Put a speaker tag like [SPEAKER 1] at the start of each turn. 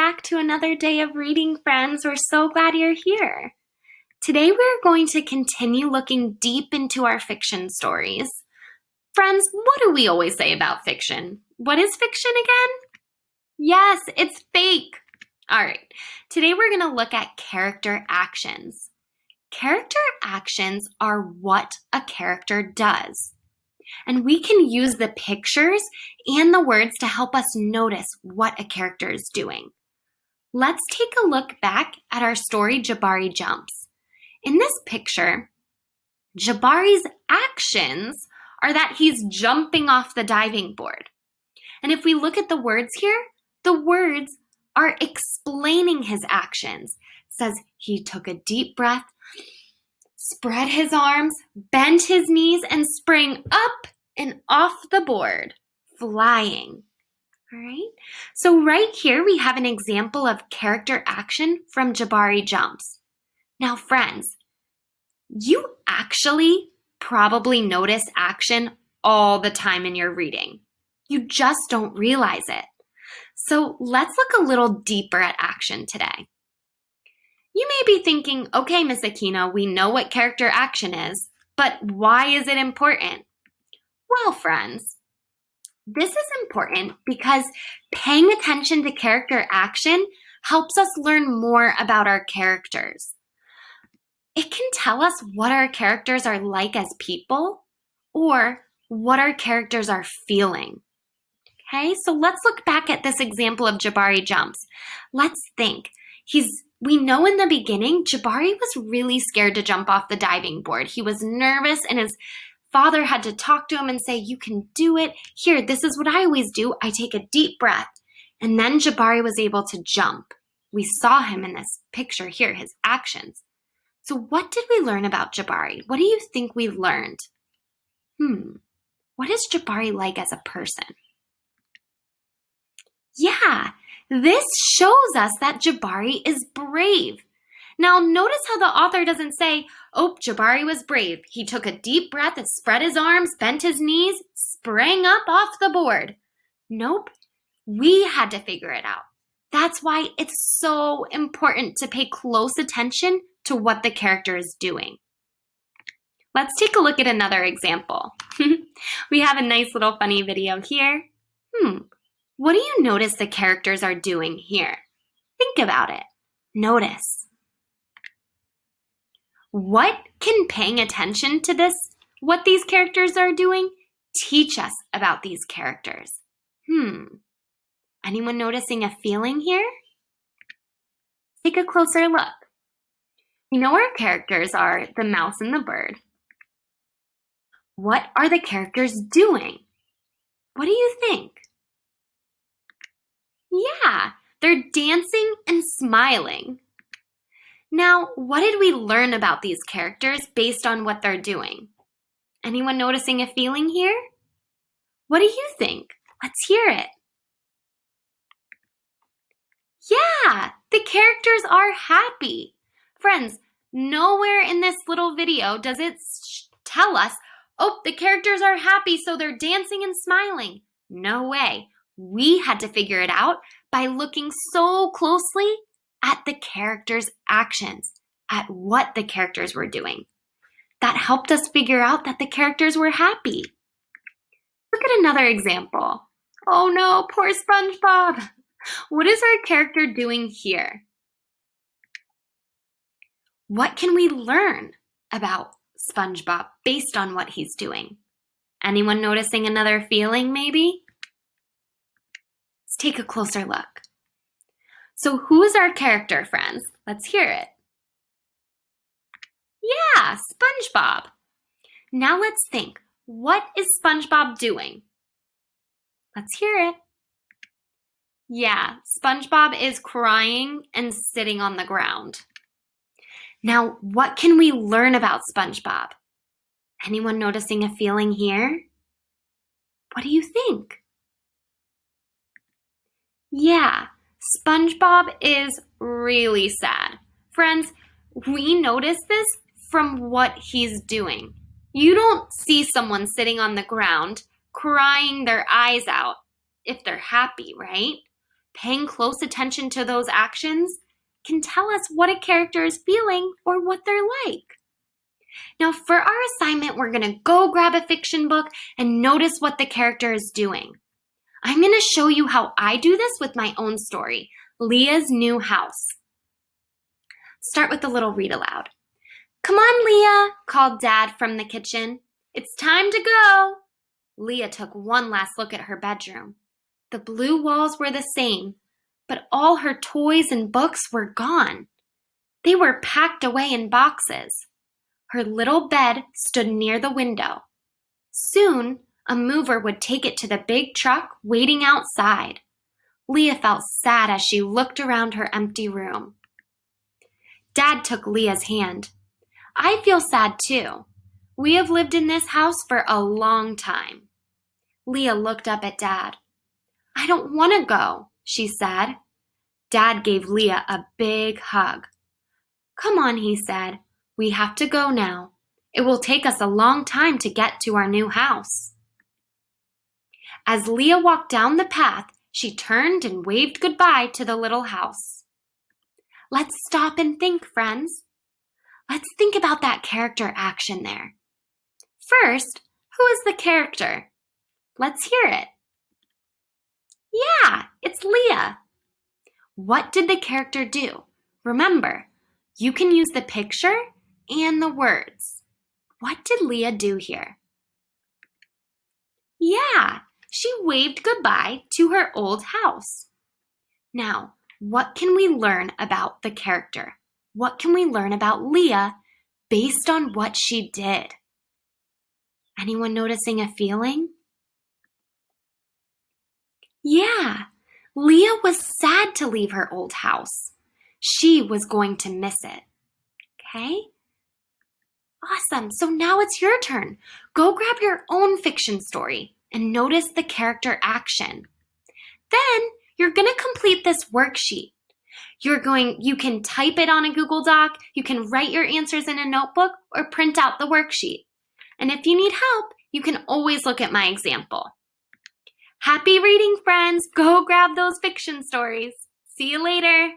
[SPEAKER 1] back to another day of reading, friends. We're so glad you're here. Today we're going to continue looking deep into our fiction stories. Friends, what do we always say about fiction? What is fiction again? Yes, it's fake. All right, today we're going to look at character actions. Character actions are what a character does. And we can use the pictures and the words to help us notice what a character is doing. Let's take a look back at our story, Jabari Jumps. In this picture, Jabari's actions are that he's jumping off the diving board. And if we look at the words here, the words are explaining his actions. It says he took a deep breath, spread his arms, bent his knees, and sprang up and off the board, flying. All right? So right here we have an example of character action from Jabari Jumps. Now, friends, you actually probably notice action all the time in your reading. You just don't realize it. So let's look a little deeper at action today. You may be thinking, okay, Miss Aquino, we know what character action is, but why is it important? Well, friends, this is important because paying attention to character action helps us learn more about our characters. It can tell us what our characters are like as people or what our characters are feeling. Okay, so let's look back at this example of Jabari Jumps. Let's think. We know in the beginning, Jabari was really scared to jump off the diving board. He was nervous and his father had to talk to him and say, you can do it. Here, this is what I always do. I take a deep breath. And then Jabari was able to jump. We saw him in this picture here, his actions. So what did we learn about Jabari? What do you think we learned? What is Jabari like as a person? Yeah, this shows us that Jabari is brave. Now, notice how the author doesn't say, oh, Jabari was brave. He took a deep breath and spread his arms, bent his knees, sprang up off the board. Nope, we had to figure it out. That's why it's so important to pay close attention to what the character is doing. Let's take a look at another example. We have a nice little funny video here. What do you notice the characters are doing here? Think about it. Notice. What can paying attention to what these characters are doing, teach us about these characters? Anyone noticing a feeling here? Take a closer look. We know our characters are the mouse and the bird. What are the characters doing? What do you think? Yeah, they're dancing and smiling. Now, what did we learn about these characters based on what they're doing? Anyone noticing a feeling here? What do you think? Let's hear it. Yeah, the characters are happy. Friends, nowhere in this little video does it tell us, oh, the characters are happy, so they're dancing and smiling. No way. We had to figure it out by looking so closely at the characters' actions, at what the characters were doing. That helped us figure out that the characters were happy. Look at another example. Oh no, poor SpongeBob. What is our character doing here? What can we learn about SpongeBob based on what he's doing? Anyone noticing another feeling maybe? Let's take a closer look. So who is our character, friends? Let's hear it. Yeah, SpongeBob. Now let's think. What is SpongeBob doing? Let's hear it. Yeah, SpongeBob is crying and sitting on the ground. Now, what can we learn about SpongeBob? Anyone noticing a feeling here? What do you think? Yeah, SpongeBob is really sad. Friends, we notice this from what he's doing. You don't see someone sitting on the ground crying their eyes out if they're happy, right? Paying close attention to those actions can tell us what a character is feeling or what they're like. Now, for our assignment, we're going to go grab a fiction book and notice what the character is doing. I'm going to show you how I do this with my own story, Leah's New House. Start with a little read aloud. "Come on, Leah," called Dad from the kitchen. "It's time to go." Leah took one last look at her bedroom. The blue walls were the same, but all her toys and books were gone. They were packed away in boxes. Her little bed stood near the window. Soon, a mover would take it to the big truck waiting outside. Leah felt sad as she looked around her empty room. Dad took Leah's hand. "I feel sad too. We have lived in this house for a long time." Leah looked up at Dad. "I don't want to go," she said. Dad gave Leah a big hug. "Come on," he said. "We have to go now. It will take us a long time to get to our new house." As Leah walked down the path, she turned and waved goodbye to the little house. Let's stop and think, friends. Let's think about that character action there. First, who is the character? Let's hear it. Yeah, it's Leah. What did the character do? Remember, you can use the picture and the words. What did Leah do here? Yeah, she waved goodbye to her old house. Now, what can we learn about the character? What can we learn about Leah based on what she did? Anyone noticing a feeling? Yeah, Leah was sad to leave her old house. She was going to miss it. Okay? Awesome. So now it's your turn. Go grab your own fiction story and notice the character action. Then you're going to complete this worksheet. You can type it on a Google Doc, you can write your answers in a notebook, or print out the worksheet. And if you need help, you can always look at my example. Happy reading, friends! Go grab those fiction stories. See you later.